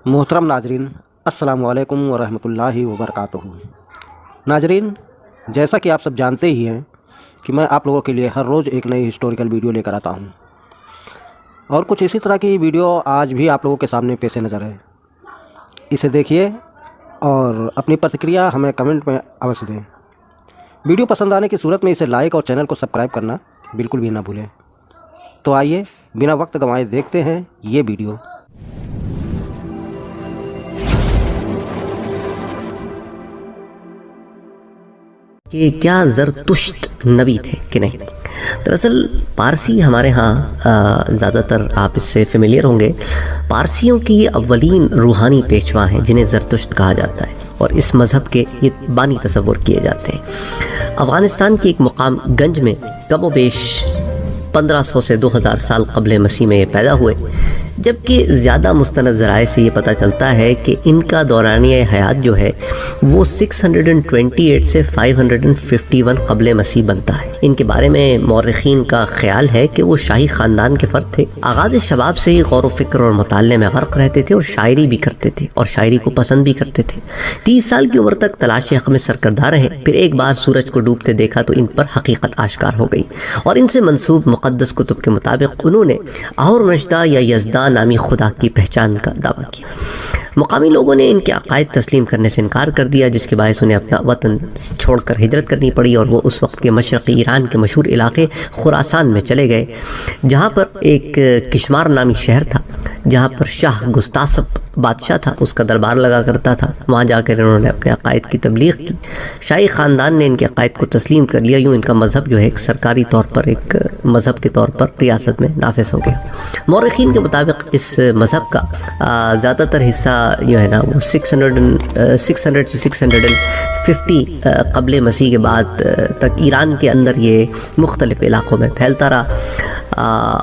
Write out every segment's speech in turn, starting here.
محترم ناظرین، السلام علیکم ورحمۃ اللہ وبرکاتہ۔ ناظرین، جیسا کہ آپ سب جانتے ہی ہیں کہ میں آپ لوگوں کے لیے ہر روز ایک نئی ہسٹوریکل ویڈیو لے کر آتا ہوں، اور کچھ اسی طرح کی ویڈیو آج بھی آپ لوگوں کے سامنے پیش نظر ہے۔ اسے دیکھیے اور اپنی پرتکریا ہمیں کمنٹ میں اوشیہ دیں۔ ویڈیو پسند آنے کی صورت میں اسے لائک اور چینل کو سبسکرائب کرنا بالکل بھی نہ بھولیں۔ تو آئیے بنا وقت گنوائے دیکھتے ہیں یہ ویڈیو۔ کہ کیا زرتشت نبی تھے کہ نہیں؟ دراصل پارسی ہمارے ہاں زیادہ تر آپ اس سے فیملیئر ہوں گے۔ پارسیوں کی یہ اولین روحانی پیشوا ہیں جنہیں زرتشت کہا جاتا ہے، اور اس مذہب کے یہ بانی تصور کیے جاتے ہیں۔ افغانستان کے ایک مقام گنج میں کم و بیش 1500 سے 2000 سال قبل مسیح میں یہ پیدا ہوئے، جبکہ زیادہ مستند ذرائع سے یہ پتہ چلتا ہے کہ ان کا دورانیہ حیات جو ہے وہ 628 سے 551 قبل مسیح بنتا ہے۔ ان کے بارے میں مورخین کا خیال ہے کہ وہ شاہی خاندان کے فرد تھے۔ آغاز شباب سے ہی غور و فکر اور مطالعے میں غرق رہتے تھے، اور شاعری بھی کرتے تھے، اور شاعری کو پسند بھی کرتے تھے۔ 30 سال کی عمر تک تلاش حق میں سرگرداں رہے۔ پھر ایک بار سورج کو ڈوبتے دیکھا تو ان پر حقیقت آشکار ہو گئی، اور ان سے منسوب مقدس کتب کے مطابق انہوں نے اہور مجدہ یا یزدہ نامی خدا کی پہچان کا دعویٰ کیا۔ مقامی لوگوں نے ان کے عقائد تسلیم کرنے سے انکار کر دیا، جس کے باعث انہیں اپنا وطن چھوڑ کر ہجرت کرنی پڑی، اور وہ اس وقت کے مشرقی ایران کے مشہور علاقے خراسان میں چلے گئے، جہاں پر ایک کشمار نامی شہر تھا، جہاں پر شاہ گستاسپ بادشاہ تھا، اس کا دربار لگا کرتا تھا۔ وہاں جا کر انہوں نے اپنے عقائد کی تبلیغ کی۔ شاہی خاندان نے ان کے عقائد کو تسلیم کر لیا، یوں ان کا مذہب جو ہے ایک سرکاری طور پر ایک مذہب کے طور پر ریاست میں نافذ ہو گیا۔ مورخین کے مطابق اس مذہب کا زیادہ تر حصہ جو ہے نا وہ 600 سے 650 قبل مسیح کے بعد تک ایران کے اندر یہ مختلف علاقوں میں پھیلتا رہا،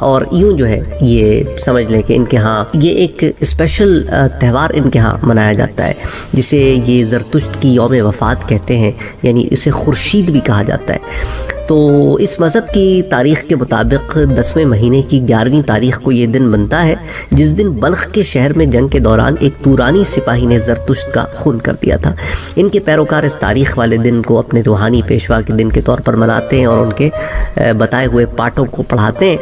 اور یوں جو ہے یہ سمجھ لیں کہ ان کے ہاں یہ ایک اسپیشل تہوار ان کے ہاں منایا جاتا ہے، جسے یہ زرتشت کی یوم وفات کہتے ہیں، یعنی اسے خورشید بھی کہا جاتا ہے۔ تو اس مذہب کی تاریخ کے مطابق 10ویں مہینے کی 11ویں تاریخ کو یہ دن بنتا ہے، جس دن بلخ کے شہر میں جنگ کے دوران ایک تورانی سپاہی نے زرتشت کا خون کر دیا تھا۔ ان کے پیروکار اس تاریخ والے دن کو اپنے روحانی پیشوا کے دن کے طور پر مناتے ہیں، اور ان کے بتائے ہوئے پاٹوں کو پڑھاتے ہیں۔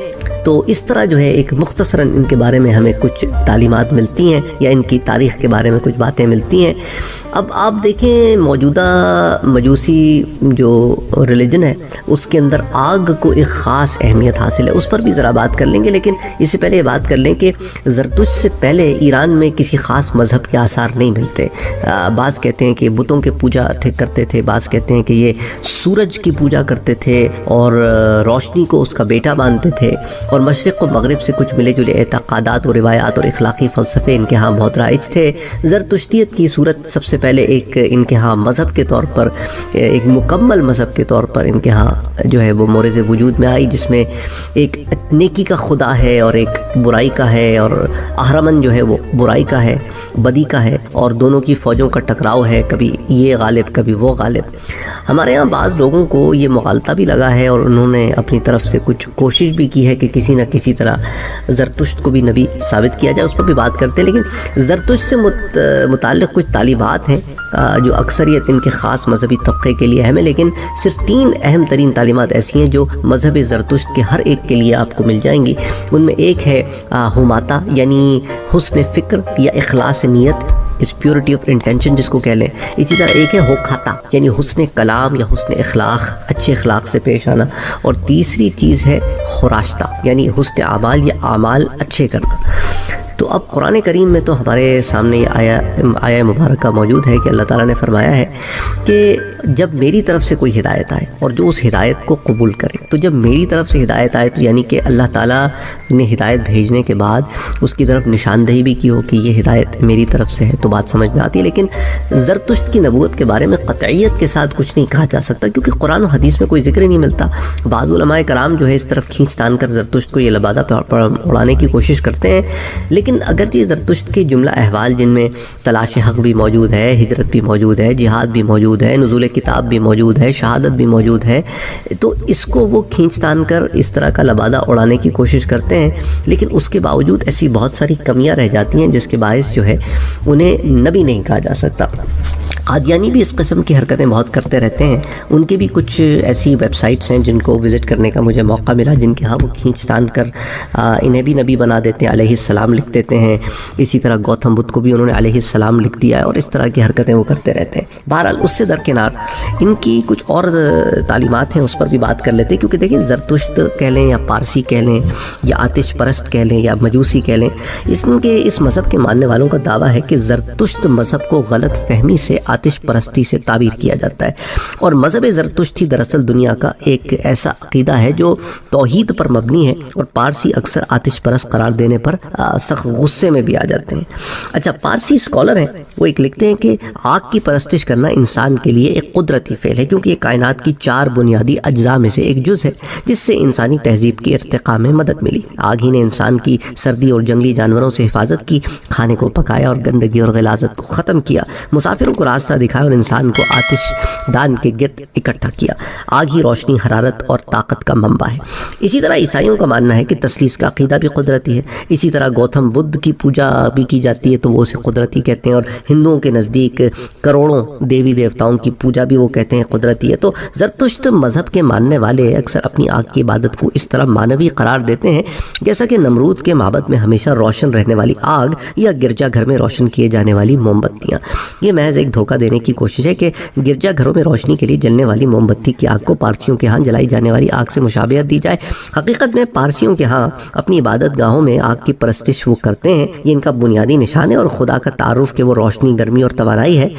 تو اس طرح جو ہے ایک مختصراً ان کے بارے میں ہمیں کچھ تعلیمات ملتی ہیں، یا ان کی تاریخ کے بارے میں کچھ باتیں ملتی ہیں۔ اب آپ دیکھیں موجودہ مجوسی جو ریلیجن ہے اس کے اندر آگ کو ایک خاص اہمیت حاصل ہے، اس پر بھی ذرا بات کر لیں گے، لیکن اس سے پہلے یہ بات کر لیں کہ زرتشت سے پہلے ایران میں کسی خاص مذہب کے آثار نہیں ملتے۔ بعض کہتے ہیں کہ بتوں کے پوجا کرتے تھے، بعض کہتے ہیں کہ یہ سورج کی پوجا کرتے تھے اور روشنی کو اس کا بیٹا مانتے تھے، اور مشرق و مغرب سے کچھ ملے جلے اعتقادات و روایات اور اخلاقی فلسفے ان کے ہاں بہت رائج تھے۔ زرتشتیت کی صورت سب سے پہلے ایک ان کے ہاں مذہب کے طور پر، ایک مکمل مذہب کے طور پر ان کے ہاں جو ہے وہ مورد وجود میں آئی، جس میں ایک نیکی کا خدا ہے اور ایک برائی کا ہے، اور اہرمن جو ہے وہ برائی کا ہے، بدی کا ہے، اور دونوں کی فوجوں کا ٹکراؤ ہے، کبھی یہ غالب کبھی وہ غالب۔ ہمارے ہاں بعض لوگوں کو یہ مغالطہ بھی لگا ہے، اور انہوں نے اپنی طرف سے کچھ کوشش بھی کی ہے کہ کسی نہ کسی طرح زرتشت کو بھی نبی ثابت کیا جائے، اس پر بھی بات کرتے ہیں۔ لیکن زرتشت سے متعلق کچھ تعلیمات ہیں جو اکثریت ان کے خاص مذہبی طبقے کے لیے اہم ہے، لیکن صرف 3 اہم ترین تعلیمات ایسی ہیں جو مذہب زرتشت کے ہر ایک کے لیے آپ کو مل جائیں گی۔ ان میں ایک ہے حماتا، یعنی حسن فکر یا اخلاص نیت، اس پیورٹی آف انٹینشن جس کو کہہ لیں۔ اسی طرح ایک ہے ہوکھاتا، یعنی حسن کلام یا حسن اخلاق، اچھے اخلاق سے پیش آنا، اور تیسری چیز ہے خراشتہ، یعنی حسن اعمال یا اعمال اچھے کرنا۔ تو اب قرآن کریم میں تو ہمارے سامنے یہ آیہ مبارکہ موجود ہے کہ اللہ تعالیٰ نے فرمایا ہے کہ جب میری طرف سے کوئی ہدایت آئے اور جو اس ہدایت کو قبول کرے، تو جب میری طرف سے ہدایت آئے تو یعنی کہ اللہ تعالیٰ نے ہدایت بھیجنے کے بعد اس کی طرف نشاندہی بھی کی ہو کہ یہ ہدایت میری طرف سے ہے، تو بات سمجھ میں آتی ہے۔ لیکن زرتشت کی نبوت کے بارے میں قطعیت کے ساتھ کچھ نہیں کہا جا سکتا، کیونکہ قرآن و حدیث میں کوئی ذکر ہی نہیں ملتا۔ بعض علماء کرام جو ہے اس طرف کھینچ تان کر زرتشت کو یہ لبادہ اڑانے کی کوشش کرتے ہیں، لیکن اگرچہ زرتشت کے جملہ احوال جن میں تلاش حق بھی موجود ہے، ہجرت بھی موجود ہے، جہاد بھی موجود ہے، نزول نزول کتاب بھی موجود ہے، شہادت بھی موجود ہے، تو اس کو وہ کھینچ تان کر اس طرح کا لبادہ اڑانے کی کوشش کرتے ہیں، لیکن اس کے باوجود ایسی بہت ساری کمیاں رہ جاتی ہیں جس کے باعث جو ہے انہیں نبی نہیں کہا جا سکتا۔ قادیانی بھی اس قسم کی حرکتیں بہت کرتے رہتے ہیں، ان کے بھی کچھ ایسی ویب سائٹس ہیں جن کو وزٹ کرنے کا مجھے موقع ملا، جن کے ہاں وہ کھینچ تان کر انہیں بھی نبی بنا دیتے ہیں، علیہ السلام لکھ دیتے ہیں، اسی طرح گوتم بدھ کو بھی انہوں نے علیہ السلام لکھ دیا ہے، اور اس طرح کی حرکتیں وہ کرتے رہتے ہیں۔ بہرحال اس سے درکنار ان کی کچھ اور تعلیمات ہیں، اس پر بھی بات کر لیتے ہیں، کیونکہ دیکھیں زرتشت کہہ لیں یا پارسی کہہ لیں یا آتش پرست کہہ لیں یا مجوسی کہہ لیں، اس مذہب کے ماننے والوں کا دعویٰ ہے کہ زرتشت مذہب کو غلط فہمی سے آتش پرستی سے تعبیر کیا جاتا ہے، اور مذہب زرتشتی دراصل دنیا کا ایک ایسا عقیدہ ہے جو توحید پر مبنی ہے، اور پارسی اکثر آتش پرست قرار دینے پر سخت غصے میں بھی آ جاتے ہیں۔ اچھا، پارسی اسکالر ہیں، وہ ایک لکھتے ہیں کہ آگ کی پرستش کرنا انسان کے لیے ایک قدرتی فعل ہے، کیونکہ یہ کائنات کی 4 بنیادی اجزاء میں سے ایک جز ہے جس سے انسانی تہذیب کی ارتقاء میں مدد ملی۔ آگ ہی نے انسان کی سردی اور جنگلی جانوروں سے حفاظت کی، کھانے کو پکایا اور گندگی اور غلاظت کو ختم کیا، مسافروں کو راستہ دکھایا اور انسان کو آتش دان کے گرد اکٹھا کیا۔ آگ ہی روشنی، حرارت اور طاقت کا منبع ہے۔ اسی طرح عیسائیوں کا ماننا ہے کہ تثلیث کا عقیدہ بھی قدرتی ہے، اسی طرح گوتم بدھ کی پوجا بھی کی جاتی ہے تو وہ اسے قدرتی کہتے ہیں، اور ہندوؤں کے نزدیک کروڑوں دیوی دیوتاؤں کی پوجا بھی وہ کہتے ہیں قدرتی ہے۔ تو زرتشت مذہب کے ماننے والے اکثر اپنی آگ کی عبادت کو اس طرح معنوی قرار دیتے ہیں جیسا کہ نمرود کے معبد میں ہمیشہ روشن رہنے والی آگ یا گرجا گھر میں روشن کیے جانے والی موم بتیاں۔ یہ محض ایک دھوکہ دینے کی کوشش ہے کہ گرجا گھروں میں روشنی کے لیے جلنے والی موم بتی کی آگ کو پارسیوں کے ہاں جلائی جانے والی آگ سے مشابہت دی جائے۔ حقیقت میں پارسیوں کے ہاں اپنی عبادت گاہوں میں آگ کی پرستش وہ کرتے ہیں، یہ ان کا بنیادی نشان ہے، اور خدا کا تعارف کہ وہ روشنی، گرمی اور توانائی ہے،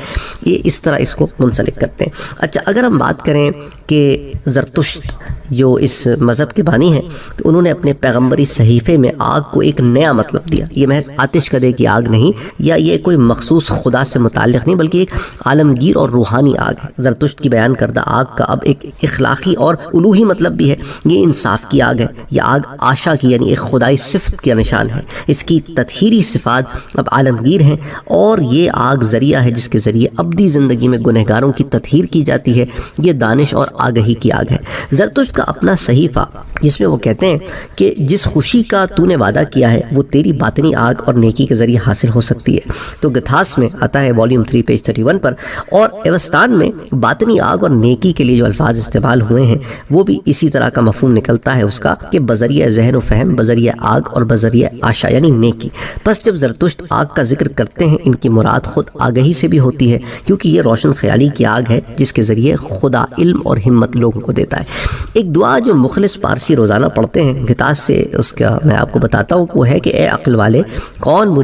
یہ اس طرح اس کو منسلک کرتے ہیں۔ اچھا، اگر ہم بات کریں کہ زرتشت جو اس مذہب کے بانی ہیں تو انہوں نے اپنے پیغمبری صحیفے میں آگ کو ایک نیا مطلب دیا۔ یہ محض آتش کدے کی آگ نہیں، یا یہ کوئی مخصوص خدا سے متعلق نہیں، بلکہ ایک عالمگیر اور روحانی آگ ہے۔ زرتشت کی بیان کردہ آگ کا اب ایک اخلاقی اور الوہی مطلب بھی ہے۔ یہ انصاف کی آگ ہے، یہ آگ آشا کی یعنی ایک خدائی صفت کا نشان ہے۔ اس کی تطہیری صفات اب عالمگیر ہیں، اور یہ آگ ذریعہ ہے جس کے ذریعے ابدی زندگی میں گنہگاروں کی تطہیر کی جاتی ہے۔ یہ دانش اور آگہی کی آگ ہے۔ زرتشت کا اپنا صحیفہ جس میں وہ کہتے ہیں کہ جس خوشی کا تو نے وعدہ کیا ہے وہ تیری باطنی آگ اور نیکی کے ذریعے حاصل ہو سکتی ہے، تو گتھاس میں آتا ہے والیوم 3 پیج 31 پر، اور ایوستان میں باطنی آگ اور نیکی کے لیے جو الفاظ استعمال ہوئے ہیں وہ بھی اسی طرح کا مفہوم نکلتا ہے اس کا کہ بذریعہ ذہن و فہم، بذریعہ آگ اور بذریعہ آشا یعنی نیکی۔ پس جب زرتشت آگ کا ذکر کرتے ہیں ان کی مراد خود آگہی سے بھی ہوتی ہے، کیونکہ یہ روشن خیالی کی آگ ہے جس کے ذریعے خدا علم اور ہمت لوگوں کو دیتا ہے۔ ایک دعا جو مخلص پارسی روزانہ پڑھتے ہیں گتاس سے، اس کا میں آپ کو بتاتا ہوں، وہ ہے کہ اے عقل والے، کون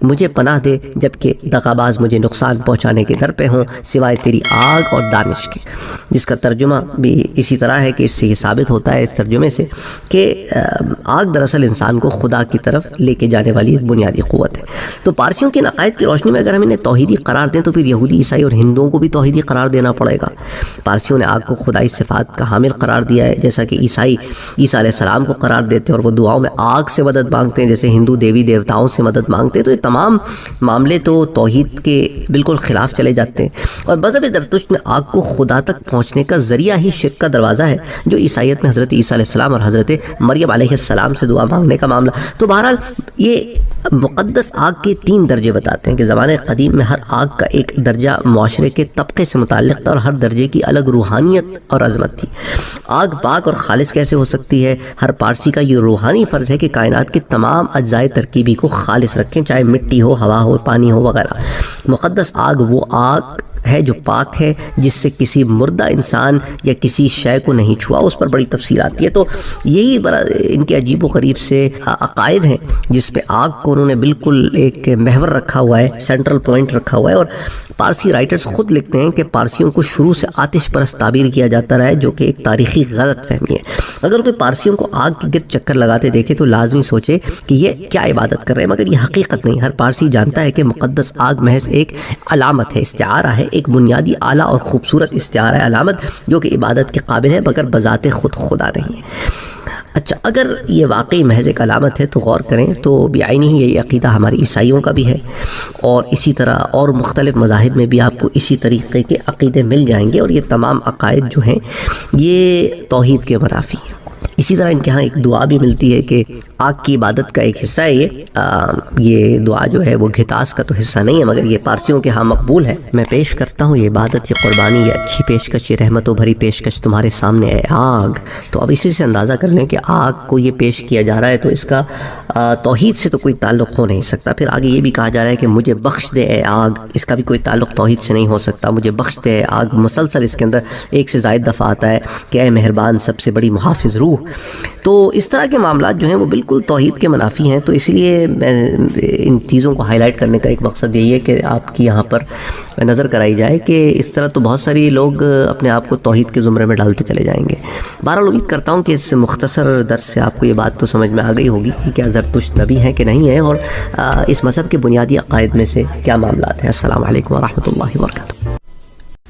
مجھے پناہ دے جبکہ دغاباز مجھے نقصان پہنچانے کے در پہ ہوں سوائے تیری آگ اور دانش کے، جس کا ترجمہ بھی اسی طرح ہے کہ اس سے یہ ثابت ہوتا ہے اس ترجمے سے کہ آگ دراصل انسان کو خدا کی طرف لے کے جانے والی بنیادی قوت ہے۔ تو پارسیوں کے عقائد کی روشنی میں اگر ہم انہیں توحیدی قرار دیں تو پھر یہودی، عیسائی اور ہندوؤں کو بھی توحیدی قرار دینا پڑے گا۔ پارسیوں نے آگ کو خدائی صفات کا حامل قرار دیا ہے، جیسا کہ عیسائی عیسیٰ علیہ السلام کو قرار دیتے ہیں اور وہ دعاؤں میں آگ سے مدد مانگتے ہیں، جیسے ہندو دیوی دیوتاؤں سے مدد مانگتے ہیں۔ تو یہ تمام معاملے تو توحید کے بالکل خلاف چلے جاتے ہیں، اور مذہب زرتشت میں آگ کو خدا تک پہنچنے کا ذریعہ ہی شرک کا دروازہ ہے، جو عیسائیت میں حضرت عیسیٰ علیہ السلام اور حضرت مریم علیہ السلام سے دعا مانگنے کا معاملہ۔ تو بہرحال یہ مقدس آگ کے 3 درجے بتاتے ہیں کہ زمانے قدیم میں ہر آگ کا ایک درجہ معاشرے کے طبقے سے متعلق تھا، اور ہر درجے کی الگ روحانیت اور عظمت تھی۔ آگ پاک اور خالص کیسے ہو سکتی ہے؟ ہر پارسی کا یہ روحانی فرض ہے کہ کائنات کے تمام اجزائے ترکیبی کو خالص رکھیں، چاہے مٹی ہو، ہوا ہو، پانی ہو وغیرہ۔ مقدس آگ وہ آگ ہے جو پاک ہے، جس سے کسی مردہ انسان یا کسی شے کو نہیں چھوا۔ اس پر بڑی تفصیل آتی ہے۔ تو یہی بڑا ان کے عجیب و غریب سے عقائد ہیں جس پہ آگ کو انہوں نے بالکل ایک محور رکھا ہوا ہے، سینٹرل پوائنٹ رکھا ہوا ہے۔ اور پارسی رائٹرز خود لکھتے ہیں کہ پارسیوں کو شروع سے آتش پرست تعبیر کیا جاتا رہا ہے، جو کہ ایک تاریخی غلط فہمی ہے۔ اگر کوئی پارسیوں کو آگ کے گرد چکر لگاتے دیکھے تو لازمی سوچے کہ یہ کیا عبادت کر رہے ہیں، مگر یہ حقیقت نہیں۔ ہر پارسی جانتا ہے کہ مقدس آگ محض ایک علامت ہے، استعارہ ہے، ایک بنیادی اعلیٰ اور خوبصورت استعارہ علامت جو کہ عبادت کے قابل ہے، مگر بذات خود خدا نہیں ہے۔ اچھا، اگر یہ واقعی محض ایک علامت ہے تو غور کریں تو بعینی ہی یہی عقیدہ ہماری عیسائیوں کا بھی ہے، اور اسی طرح اور مختلف مذاہب میں بھی آپ کو اسی طریقے کے عقیدے مل جائیں گے، اور یہ تمام عقائد جو ہیں یہ توحید کے منافی ہیں۔ اسی طرح ان کے ہاں ایک دعا بھی ملتی ہے کہ آگ کی عبادت کا ایک حصہ ہے یہ دعا جو ہے وہ گھتاس کا تو حصہ نہیں ہے، مگر یہ پارسیوں کے ہاں مقبول ہے۔ میں پیش کرتا ہوں یہ عبادت، یہ قربانی، یہ اچھی پیشکش، یہ رحمت و بھری پیشکش تمہارے سامنے ہے آگ۔ تو اب اسی سے اندازہ کر لیں کہ آگ کو یہ پیش کیا جا رہا ہے تو اس کا توحید سے تو کوئی تعلق ہو نہیں سکتا۔ پھر آگے یہ بھی کہا جا رہا ہے کہ مجھے بخش دے اے آگ، اس کا بھی کوئی تعلق توحید سے نہیں ہو سکتا۔ مجھے بخش دے اے آگ، مسلسل اس کے اندر ایک سے زائد دفعہ آتا ہے کہ اے مہربان سب سے بڑی محافظ روح۔ تو اس طرح کے معاملات جو ہیں وہ بالکل توحید کے منافی ہیں، تو اس لیے میں ان چیزوں کو ہائی لائٹ کرنے کا ایک مقصد یہی ہے کہ آپ کی یہاں پر نظر کرائی جائے کہ اس طرح تو بہت ساری لوگ اپنے آپ کو توحید کے زمرے میں ڈالتے چلے جائیں گے۔ بہرحال امید کرتا ہوں کہ اس مختصر درس سے آپ کو یہ بات تو سمجھ میں آ گئی ہوگی کہ کیا زرتشت نبی ہیں کہ نہیں ہیں، اور اس مذہب کے بنیادی عقائد میں سے کیا معاملات ہیں۔ السلام علیکم ورحمۃ اللہ وبرکاتہ۔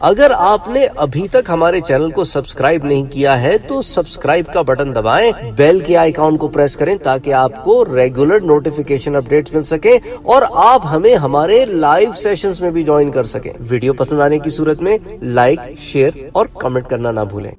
اگر آپ نے ابھی تک ہمارے چینل کو سبسکرائب نہیں کیا ہے تو سبسکرائب کا بٹن دبائیں، بیل کے آئیکن کو پریس کریں تاکہ آپ کو ریگولر نوٹیفیکیشن اپڈیٹس مل سکیں اور آپ ہمیں ہمارے لائیو سیشنز میں بھی جوائن کر سکیں۔ ویڈیو پسند آنے کی صورت میں لائک، شیئر اور کمنٹ کرنا نہ بھولیں۔